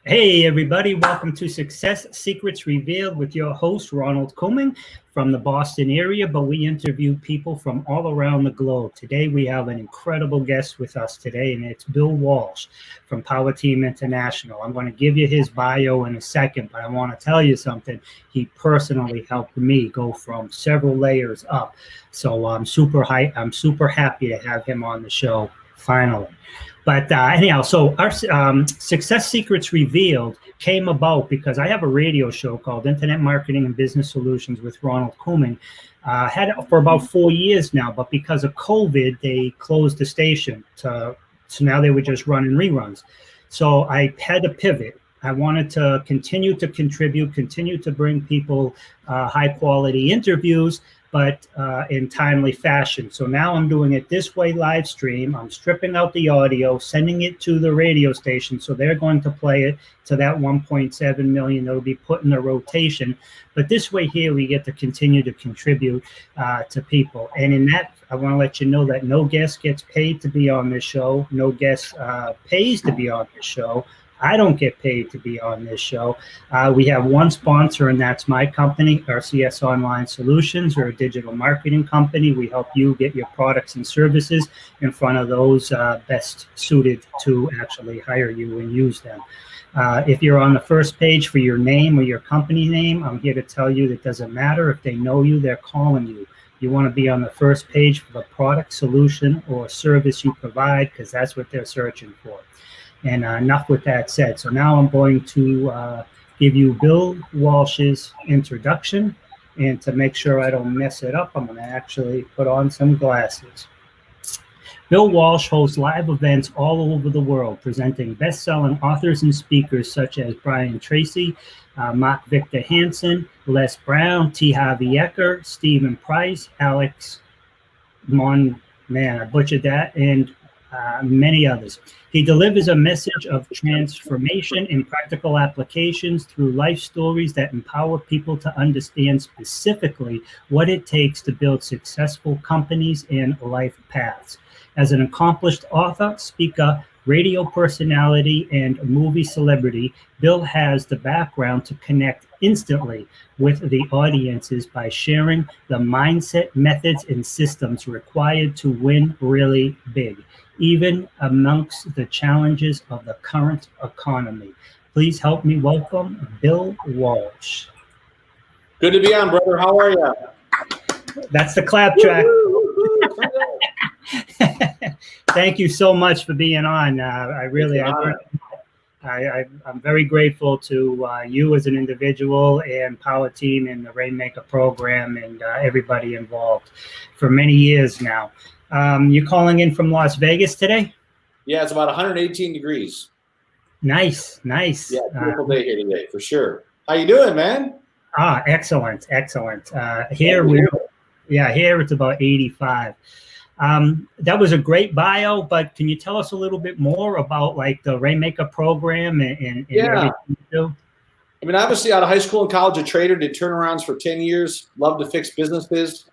Hey everybody, welcome to Success Secrets Revealed with your host Ronald Couming from the Boston area, but we interview people from all around the globe. Today we have an incredible guest with us today, and it's Bill Walsh from Powerteam International. I'm going to give you his bio in a second, but I want to tell you something. He personally helped me go from several layers up. So I'm super happy to have him on the show finally. But anyhow, so our Success Secrets Revealed came about because I have a radio show called Internet Marketing and Business Solutions with Ronald Couming. Had it for about 4 years now, but because of COVID, they closed the station. So now they were just running reruns. So I had to pivot. I wanted to continue to contribute, continue to bring people high quality interviews, but in timely fashion. So now I'm doing it this way, live stream. I'm stripping out the audio, sending it to the radio station. So they're going to play it to that 1.7 million that will be put in the rotation. But this way here, we get to continue to contribute to people. And in that, I want to let you know that no guest gets paid to be on this show. No guest pays to be on this show. I don't get paid to be on this show. We have one sponsor, and that's my company, RCS Online Solutions. We're a digital marketing company. We help you get your products and services in front of those best suited to actually hire you and use them. If you're on the first page for your name or your company name, I'm here to tell you that it doesn't matter. If they know you, they're calling you. You want to be on the first page for the product, solution, or service you provide, because that's what they're searching for. And enough with that said. So now I'm going to give you Bill Walsh's introduction. And to make sure I don't mess it up, I'm going to actually put on some glasses. Bill Walsh hosts live events all over the world, presenting best-selling authors and speakers such as Tracy, Victor Hansen, Les Brown, Harv Ecker, Stephen Price, Alex I butchered that, and many others. He delivers a message of transformation and practical applications through life stories that empower people to understand specifically what it takes to build successful companies and life paths. As an accomplished author, speaker, radio personality, and movie celebrity, Bill has the background to connect instantly with the audiences by sharing the mindset, methods, and systems required to win really big, even amongst the challenges of the current economy. Please help me welcome Bill Walsh. Good to be on, brother. How are you? That's the clap track. Thank you so much for being on. I'm very grateful to you as an individual and Powerteam and the Rainmaker program and everybody involved for many years now. You're calling in from Las Vegas today? Yeah, it's about 118 degrees. Nice. Yeah, beautiful day here today, for sure. How you doing, man? Excellent. Here it's about 85. That was a great bio, but can you tell us a little bit more about like the Rainmaker program and everything you do? I mean, obviously out of high school and college, a trader, did turnarounds for 10 years, loved to fix businesses.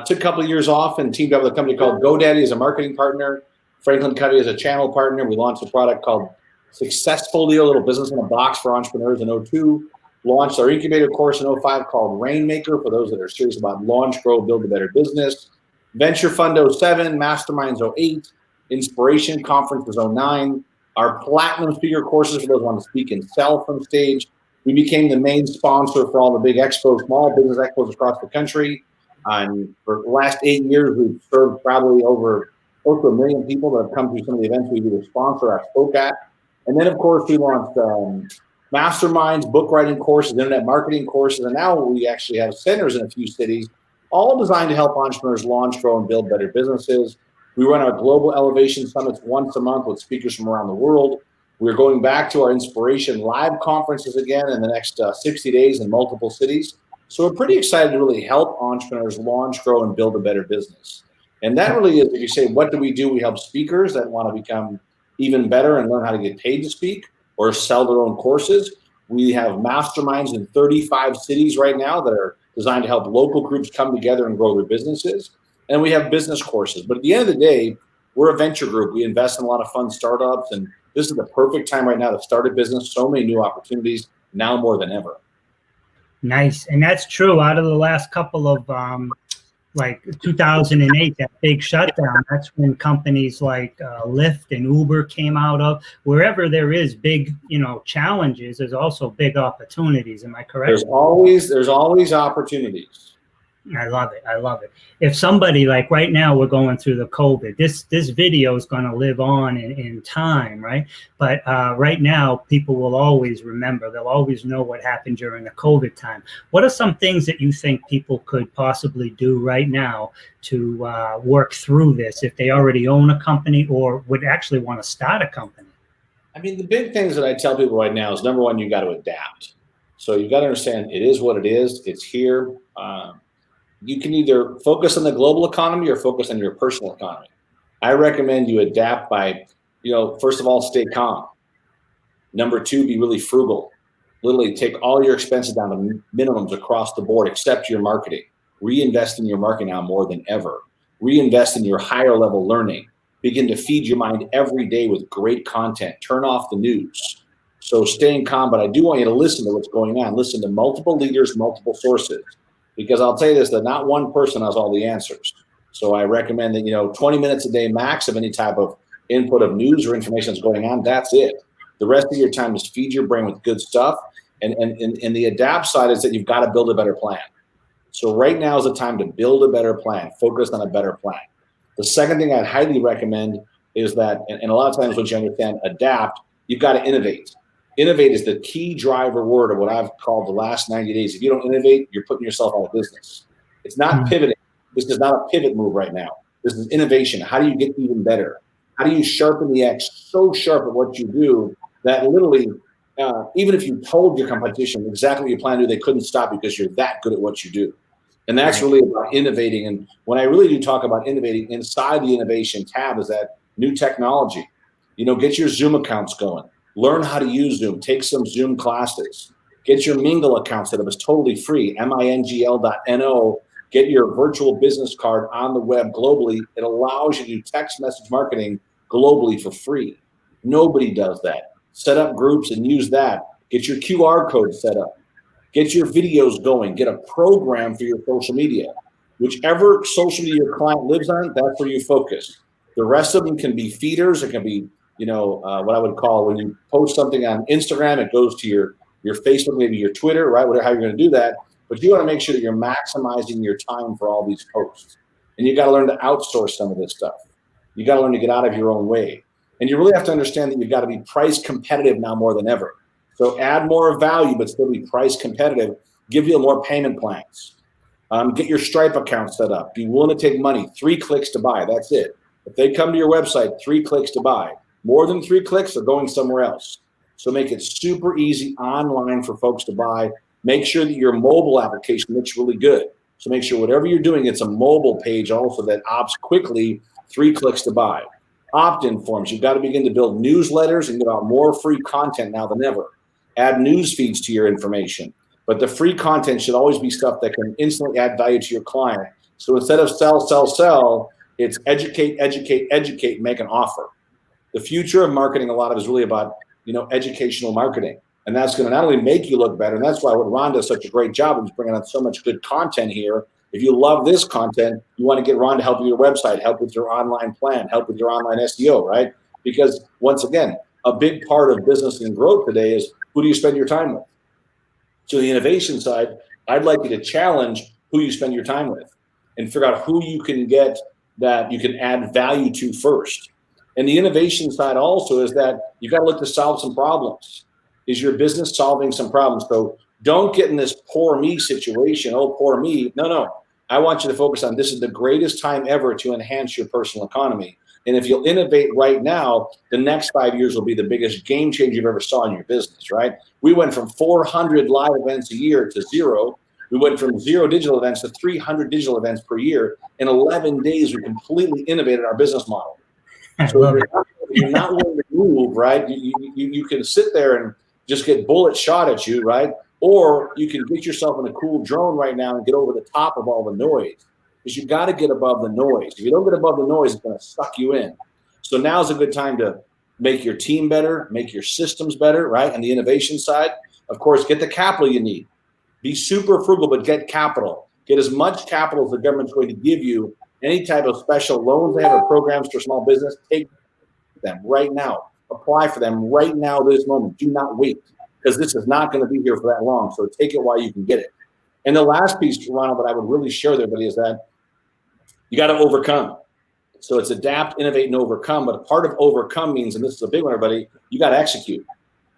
Took a couple of years off and teamed up with a company called GoDaddy as a marketing partner, Franklin Covey as a channel partner. We launched a product called Successfully, a little business in a box for entrepreneurs in 2002. Launched our incubator course in 2005 called Rainmaker for those that are serious about launch, grow, build a better business. Venture Fund 2007, Masterminds 2008, Inspiration Conference was 2009. Our Platinum Speaker courses for those who want to speak and sell from stage. We became the main sponsor for all the big expos, small business expos across the country. And for the last 8 years, we've served probably over close to 1 million people that have come through some of the events we either sponsor or spoke at. And then, of course, we launched masterminds, book writing courses, internet marketing courses, and now we actually have centers in a few cities, all designed to help entrepreneurs launch, grow, and build better businesses. We run our global elevation summits once a month with speakers from around the world. We're going back to our Inspiration live conferences again in the next 60 days in multiple cities. So we're pretty excited to really help entrepreneurs launch, grow, and build a better business. And that really is, if you say, what do? We help speakers that want to become even better and learn how to get paid to speak or sell their own courses. We have masterminds in 35 cities right now that are designed to help local groups come together and grow their businesses. And we have business courses. But at the end of the day, we're a venture group. We invest in a lot of fun startups and This is the perfect time right now to start a business. So many new opportunities now more than ever. Nice. And that's true. Out of the last couple of like 2008, that big shutdown, that's when companies like Lyft and Uber came out of. Wherever there is big, challenges, there's also big opportunities. Am I correct? There's always opportunities. I love it. I love it. If somebody, like right now, we're going through the COVID, this video is going to live on in time, right? But right now, people will always remember. They'll always know what happened during the COVID time. What are some things that you think people could possibly do right now to work through this if they already own a company or would actually want to start a company? I mean, the big things that I tell people right now is, number one, you got to adapt. So you've got to understand it is what it is. It's here. You can either focus on the global economy or focus on your personal economy. I recommend you adapt by, first of all, stay calm. Number two, be really frugal. Literally take all your expenses down to minimums across the board, except your marketing. Reinvest in your marketing now more than ever. Reinvest in your higher level learning. Begin to feed your mind every day with great content. Turn off the news. So staying calm, but I do want you to listen to what's going on. Listen to multiple leaders, multiple sources. Because I'll tell you this, that not one person has all the answers. So I recommend that, 20 minutes a day max of any type of input of news or information that's going on, that's it. The rest of your time is feed your brain with good stuff. And the adapt side is that you've got to build a better plan. So right now is the time to build a better plan, focus on a better plan. The second thing I'd highly recommend is that, and a lot of times once you understand adapt, you've got to innovate. Innovate is the key driver word of what I've called the last 90 days. If you don't innovate, you're putting yourself out of business. It's not pivoting. This is not a pivot move right now. This is innovation. How do you get even better? How do you sharpen the edge so sharp at what you do that literally, even if you told your competition exactly what you plan to do, they couldn't stop you because you're that good at what you do. And that's really about innovating. And when I really do talk about innovating, inside the innovation tab is that new technology. Get your Zoom accounts going. Learn how to use Zoom. Take some Zoom classes. Get your Mingle account set up. It's totally free. mingl.no. Get your virtual business card on the web globally. It allows you to do text message marketing globally for free. Nobody does that. Set up groups and use that. Get your QR code set up. Get your videos going. Get a program for your social media. Whichever social media your client lives on, that's where you focus. The rest of them can be feeders. It can be what I would call, when you post something on Instagram, it goes to your Facebook, maybe your Twitter, right? Whatever, how you're going to do that. But you want to make sure that you're maximizing your time for all these posts. And you got to learn to outsource some of this stuff. You got to learn to get out of your own way. And you really have to understand that you've got to be price competitive now more than ever. So add more value, but still be price competitive. Give you more payment plans. Get your Stripe account set up. Be willing to take money. 3 clicks to buy. That's it. If they come to your website, 3 clicks to buy. More than 3 clicks, they're going somewhere else. So make it super easy online for folks to buy. Make sure that your mobile application looks really good. So make sure whatever you're doing, it's a mobile page also that opts quickly, 3 clicks to buy. Opt-in forms. You've got to begin to build newsletters and get out more free content now than ever. Add news feeds to your information. But the free content should always be stuff that can instantly add value to your client. So instead of sell, it's educate, make an offer. The future of marketing, a lot of it is really about, educational marketing. And that's going to not only make you look better, and that's why what Ron does such a great job is bringing on so much good content here. If you love this content, you want to get Ron to help with your website, help with your online plan, help with your online SEO, right? Because once again, a big part of business and growth today is, who do you spend your time with? So the innovation side, I'd like you to challenge who you spend your time with and figure out who you can get that you can add value to first. And the innovation side also is that you got to look to solve some problems. Is your business solving some problems? So don't get in this poor me situation. Oh, poor me. No. I want you to focus on, this is the greatest time ever to enhance your personal economy. And if you'll innovate right now, the next 5 years will be the biggest game changer you've ever saw in your business, right? We went from 400 live events a year to 0. We went from 0 digital events to 300 digital events per year. In 11 days, we completely innovated our business model. So if you're not willing to move, right, you can sit there and just get bullets shot at you, right? Or you can get yourself in a cool drone right now and get over the top of all the noise. Because you got to get above the noise. If you don't get above the noise, it's going to suck you in. So now's a good time to make your team better, make your systems better, right? And the innovation side, of course, get the capital you need. Be super frugal, but get capital. Get as much capital as the government's going to give you. Any type of special loans they have or programs for small business, take them right now. Apply for them right now, this moment. Do not wait, because this is not going to be here for that long. So take it while you can get it. And the last piece, Ronald, that I would really share with everybody is that you got to overcome. So it's adapt, innovate, and overcome. But part of overcome means, and this is a big one, everybody, you got to execute,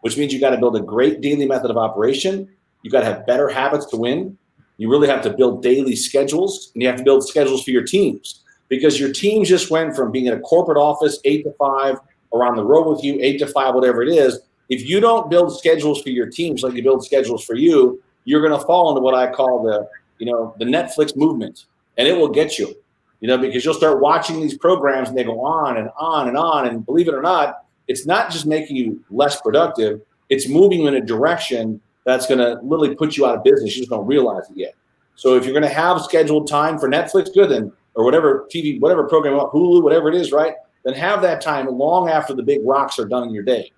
which means you got to build a great daily method of operation. You got to have better habits to win. You really have to build daily schedules, and you have to build schedules for your teams, because your teams just went from being in a corporate office 8 to 5 or on the road with you 8 to 5, whatever it is. If you don't build schedules for your teams like you build schedules for you, you're going to fall into what I call the Netflix movement, and it will get you, because you'll start watching these programs and they go on and on and on. And believe it or not, it's not just making you less productive. It's moving you in a direction that's going to literally put you out of business. You just don't realize it yet. So if you're going to have scheduled time for Netflix, good then, or whatever TV, whatever program, Hulu, whatever it is, right? Then have that time long after the big rocks are done in your day.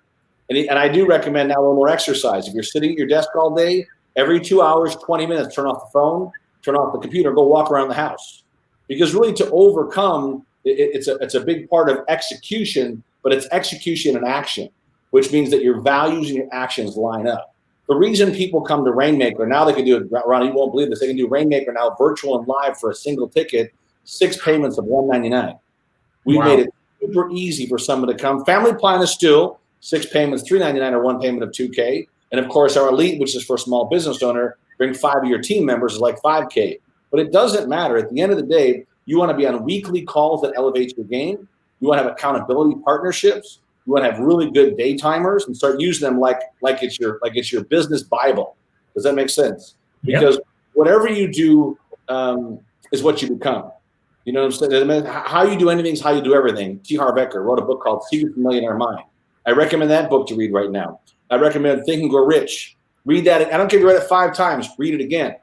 And I do recommend now a little more exercise. If you're sitting at your desk all day, every 2 hours, 20 minutes, turn off the phone, turn off the computer, go walk around the house. Because really to overcome, it's a big part of execution, but it's execution and action, which means that your values and your actions line up. The reason people come to Rainmaker, now they can do it, Ron, you won't believe this, they can do Rainmaker now virtual and live for a single ticket, 6 payments of $199. We made it super easy for someone to come. Family plan is still 6 payments, $399, or 1 payment of $2K. And of course, our elite, which is for a small business owner, bring 5 of your team members is like $5K. But it doesn't matter. At the end of the day, you want to be on weekly calls that elevate your game. You want to have accountability partnerships. You want to have really good day timers and start using them like it's your business Bible. Does that make sense? Because whatever you do is what you become. You know what I'm saying? How you do anything is how you do everything. Harv Ecker wrote a book called Secrets of the Millionaire Mind. I recommend that book to read right now. I recommend Think and Grow Rich. Read that. I don't care if you read it 5 times. Read it again.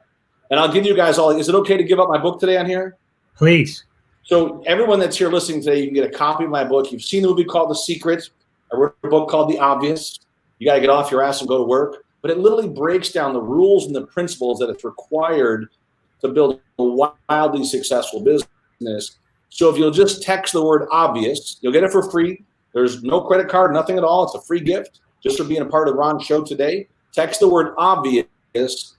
And I'll give you guys all. Is it okay to give up my book today on here? Please. So everyone that's here listening today, you can get a copy of my book. You've seen the movie called The Secret. I wrote a book called The Obvious. You got to get off your ass and go to work. But it literally breaks down the rules and the principles that it's required to build a wildly successful business. So if you'll just text the word obvious, you'll get it for free. There's no credit card, nothing at all. It's a free gift just for being a part of Ron's show today. Text the word obvious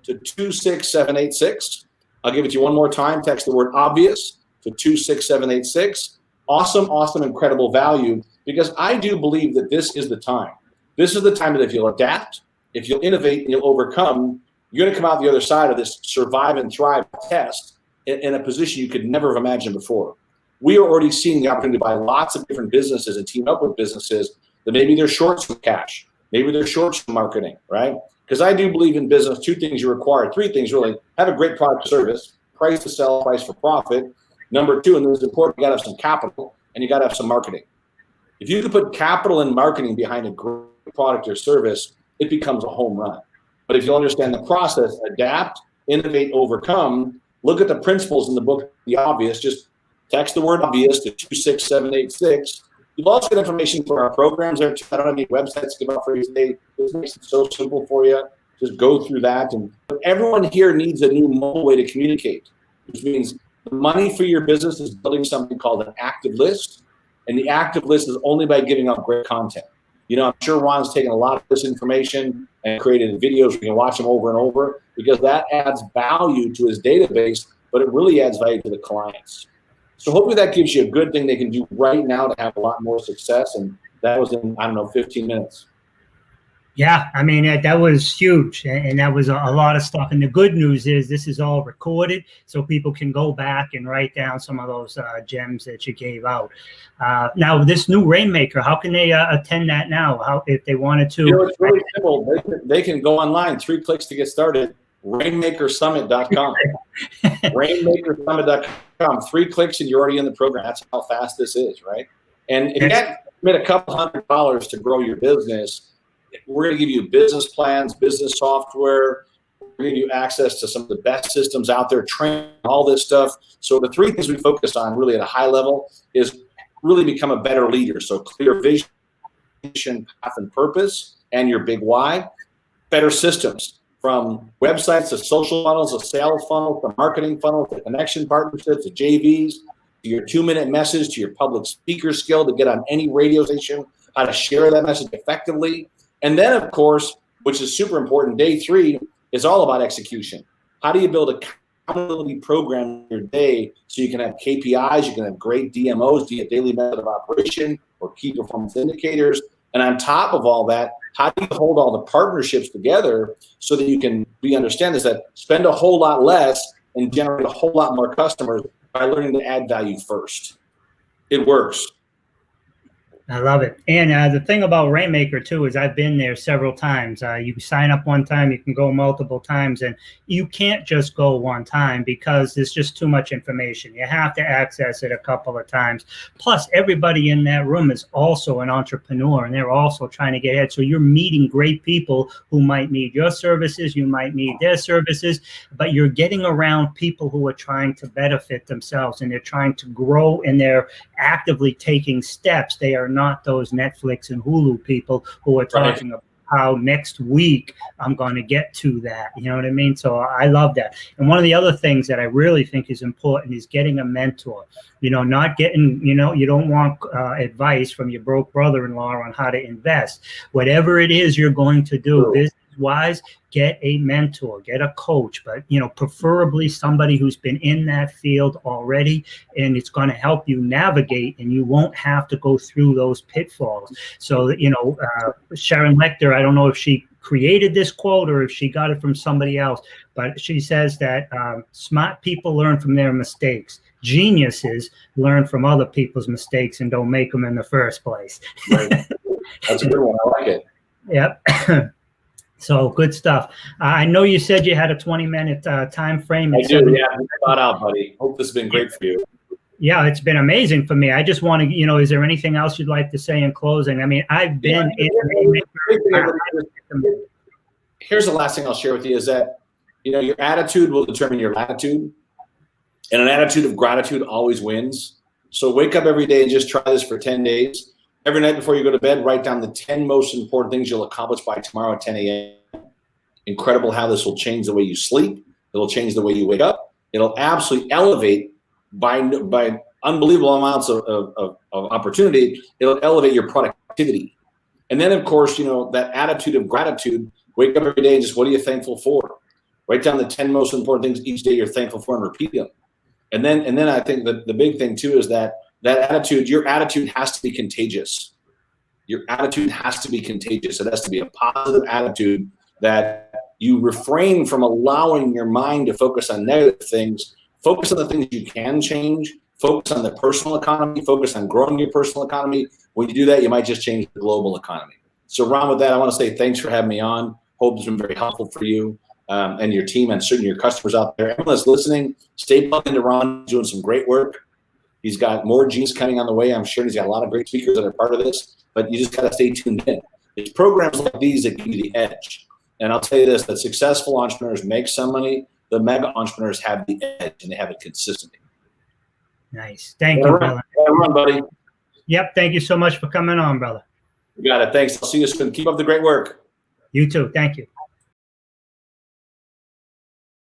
to 26786. I'll give it to you one more time. Text the word obvious to 26786. Awesome, incredible value, because I do believe that this is the time. This is the time that if you'll adapt, if you'll innovate, and you'll overcome, you're going to come out the other side of this survive and thrive test in a position you could never have imagined before. We are already seeing the opportunity to buy lots of different businesses and team up with businesses that maybe they're short some cash, maybe they're short some marketing, right? Because I do believe in business, 2 things you require, 3 things really. Have a great product or service, price to sell, price for profit. Number 2, and this is important, you got to have some capital and you got to have some marketing. If you could put capital and marketing behind a great product or service, it becomes a home run. But if you understand the process, adapt, innovate, overcome, look at the principles in the book, The Obvious, just text the word obvious to 26786. You'll also get information for our programs there too. I don't have any websites to give out for you today. This makes it so simple for you. Just go through that. And everyone here needs a new mobile way to communicate, which means the money for your business is building something called an active list. And the active list is only by giving out great content. I'm sure Ron's taken a lot of this information and created videos. You can watch them over and over because that adds value to his database, but it really adds value to the clients. So hopefully that gives you a good thing they can do right now to have a lot more success. And that was in, 15 minutes. Yeah, I mean, that was huge. And that was a lot of stuff. And the good news is this is all recorded so people can go back and write down some of those gems that you gave out. Now, this new Rainmaker, how can they attend that now? How if they wanted to? It's really simple. They can go online, 3 clicks to get started, rainmakersummit.com. rainmakersummit.com. 3 clicks and you're already in the program. That's how fast this is, right? And if you have to commit a couple $100 to grow your business, we're going to give you business plans, business software. We're going to give you access to some of the best systems out there, training, all this stuff. So the 3 things we focus on really at a high level is really become a better leader. So clear vision, path, and purpose, and your big why. Better systems, from websites to social funnels, to sales funnels, to marketing funnels, to connection partnerships, to JVs, to your 2-minute message, to your public speaker skill to get on any radio station, how to share that message effectively. And then, of course, which is super important, day 3 is all about execution. How do you build a accountability program in your day so you can have KPIs, you can have great DMOs, daily method of operation, or key performance indicators. And on top of all that, how do you hold all the partnerships together so that you can understand this, that spend a whole lot less and generate a whole lot more customers by learning to add value first? It works. I love it. And the thing about Rainmaker too is I've been there several times. You sign up one time, you can go multiple times, and you can't just go one time because there's just too much information. You have to access it a couple of times. Plus, everybody in that room is also an entrepreneur, and they're also trying to get ahead. So you're meeting great people who might need your services, you might need their services, but you're getting around people who are trying to benefit themselves, and they're trying to grow, and they're actively taking steps. They are not those Netflix and Hulu people who are talking about how next week I'm going to get to that. You know what I mean? So I love that. And one of the other things that I really think is important is getting a mentor. You know, not getting, you know, you don't want advice from your broke brother-in-law on how to invest. Whatever it is you're going to do, business-wise, get a mentor, get a coach, but, you know, preferably somebody who's been in that field already, and it's going to help you navigate, and you won't have to go through those pitfalls. So, you know, Sharon Lecter, I don't know if she created this quote or if she got it from somebody else, but she says that smart people learn from their mistakes. Geniuses learn from other people's mistakes and don't make them in the first place. Right. That's a good one. I like it. Yep. So good stuff. I know you said you had a 20-minute time frame. I do, yeah. Thought out, buddy. Hope this has been great for you. Yeah, it's been amazing for me. I just want to, you know, is there anything else you'd like to say in closing? I mean, I've been Here's the last thing I'll share with you is that, you know, your attitude will determine your latitude, and an attitude of gratitude always wins. So wake up every day and just try this for 10 days. Every night before you go to bed, write down the 10 most important things you'll accomplish by tomorrow at 10 a.m. Incredible how this will change the way you sleep. It'll change the way you wake up. It'll absolutely elevate by unbelievable amounts of opportunity. It'll elevate your productivity. And then, of course, you know, that attitude of gratitude, wake up every day and just, what are you thankful for? Write down the 10 most important things each day you're thankful for and repeat them. And then I think that the big thing too is that attitude, your attitude has to be contagious. Your attitude has to be contagious. It has to be a positive attitude that you refrain from allowing your mind to focus on negative things. Focus on the things you can change. Focus on the personal economy. Focus on growing your personal economy. When you do that, you might just change the global economy. So Ron, with that, I want to say thanks for having me on. Hope it's been very helpful for you and your team, and certainly your customers out there. Everyone that's listening, stay plugged into Ron. He's doing some great work. He's got more genius coming on the way. I'm sure he's got a lot of great speakers that are part of this, but you just got to stay tuned in. It's programs like these that give you the edge. And I'll tell you this, that successful entrepreneurs make some money. The mega entrepreneurs have the edge, and they have it consistently. Nice. Thank you, brother. Run, buddy. Yep. Thank you so much for coming on, brother. You got it. Thanks. I'll see you soon. Keep up the great work. You too. Thank you.